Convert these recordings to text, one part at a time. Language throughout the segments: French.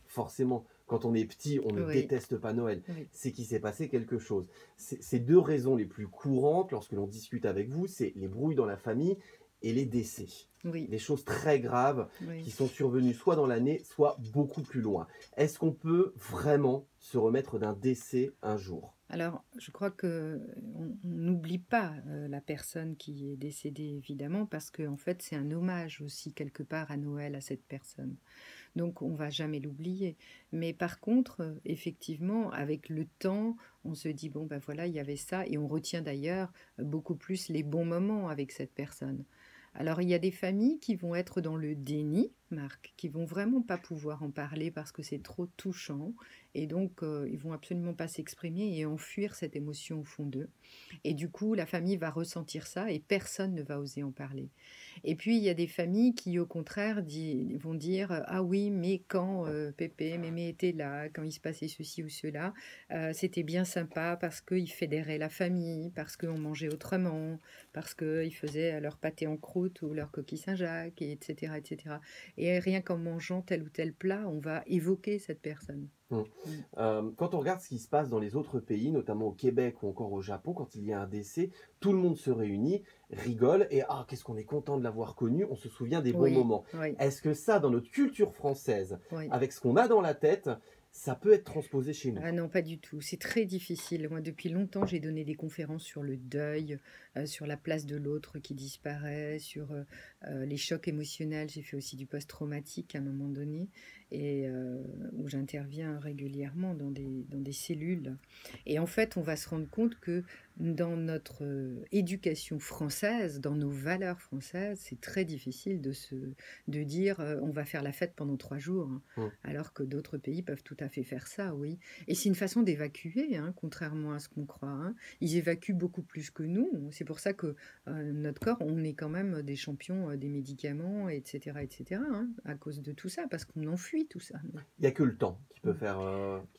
Forcément, quand on est petit, on ne Oui, déteste pas Noël. oui, C'est qu'il s'est passé quelque chose. Ces 2 raisons les plus courantes lorsque l'on discute avec vous, c'est les brouilles dans la famille et les décès. oui, Des choses très graves oui. qui sont survenues soit dans l'année, soit beaucoup plus loin. Est-ce qu'on peut vraiment se remettre d'un décès un jour? Alors, je crois que on n'oublie pas la personne qui est décédée, évidemment, parce que en fait, c'est un hommage aussi quelque part à Noël à cette personne. Donc, on va jamais l'oublier. Mais par contre, effectivement, avec le temps, on se dit bon ben voilà, il y avait ça, et on retient d'ailleurs beaucoup plus les bons moments avec cette personne. Alors, il y a des familles qui vont être dans le déni, Marc, qui vont vraiment pas pouvoir en parler parce que c'est trop touchant, et donc ils vont absolument pas s'exprimer et enfuir cette émotion au fond d'eux. Et du coup, la famille va ressentir ça et personne ne va oser en parler. Et puis, il y a des familles qui, au contraire, vont dire ah oui, mais quand Pépé, Mémé était là, quand il se passait ceci ou cela, c'était bien sympa parce qu'il fédérait la famille, parce qu'on mangeait autrement, parce qu'ils faisaient leur pâté en croûte ou leur coquille Saint-Jacques, et etc., etc. Et rien qu'en mangeant tel ou tel plat, on va évoquer cette personne. Mmh. Mm. Quand on regarde ce qui se passe dans les autres pays, notamment au Québec ou encore au Japon, quand il y a un décès, tout le monde se réunit, rigole et ah, qu'est-ce qu'on est content de l'avoir connu, on se souvient des bons Oui, moments. oui, Est-ce que ça, dans notre culture française, oui. avec ce qu'on a dans la tête, ça peut être transposé chez nous? Ah non, pas du tout. C'est très difficile. Moi, depuis longtemps, j'ai donné des conférences sur le deuil, sur la place de l'autre qui disparaît, sur les chocs émotionnels. J'ai fait aussi du post-traumatique à un moment donné, et où j'interviens régulièrement dans des cellules. Et en fait, on va se rendre compte que dans notre éducation française, dans nos valeurs françaises, c'est très difficile de dire on va faire la fête pendant 3 jours, hein, Mmh. alors que d'autres pays peuvent tout à fait faire ça, oui. Et c'est une façon d'évacuer, hein, contrairement à ce qu'on croit, hein. Ils évacuent beaucoup plus que nous. C'est pour ça que notre corps, on est quand même des champions des médicaments, etc., hein, à cause de tout ça, parce qu'on enfuit tout ça, nous. Il y a que le temps Mm. qui peut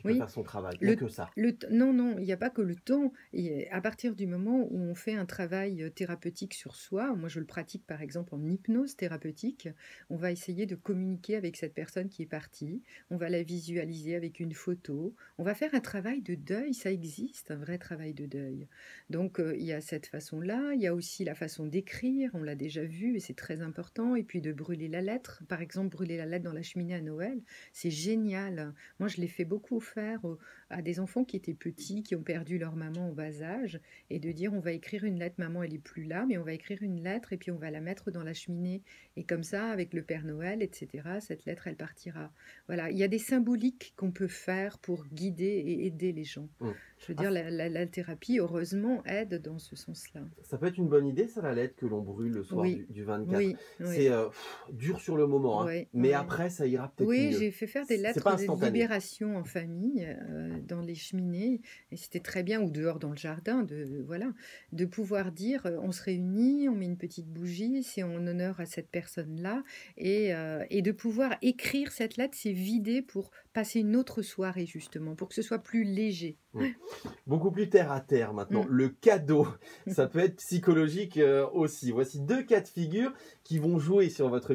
Oui, faire son travail. Il y a le, que ça. non, non, il n'y a pas que le temps. Et à partir du moment où on fait un travail thérapeutique sur soi, moi je le pratique par exemple en hypnose thérapeutique, on va essayer de communiquer avec cette personne qui est partie, on va la visualiser avec une photo, on va faire un travail de deuil, ça existe, un vrai travail de deuil. Donc il y a cette façon-là, il y a aussi la façon d'écrire, on l'a déjà vu et c'est très important, et puis de brûler la lettre, par exemple brûler la lettre dans la cheminée à Noël, c'est génial. Moi je l'ai fait beaucoup faire à des enfants qui étaient petits, qui ont perdu leur maman au bas âge, et de dire on va écrire une lettre, maman elle est plus là, mais on va écrire une lettre et puis on va la mettre dans la cheminée. Et comme ça, avec le Père Noël, etc., cette lettre elle partira. Voilà, il y a des symboliques qu'on peut faire pour guider et aider les gens. Mmh. Je veux Ah, dire, la thérapie, heureusement, aide dans ce sens-là. ça peut être une bonne idée, ça, la lettre que l'on brûle le soir Oui, du 24. oui, C'est oui, dur sur le moment, hein, oui, mais oui. après, ça ira peut-être Oui, mieux. j'ai fait faire des C'est pas lettres de instantané. libération en famille, dans les cheminées, et c'était très bien, ou dehors dans le jardin, voilà, de pouvoir dire, on se réunit, on met une petite bougie, c'est en honneur à cette personne-là, et de pouvoir écrire cette lettre, c'est vider pour passer une autre soirée justement, pour que ce soit plus léger. Mmh. Beaucoup plus terre à terre maintenant. Mm. Le cadeau, ça peut être psychologique aussi. Voici 2 cas de figure qui vont jouer sur votre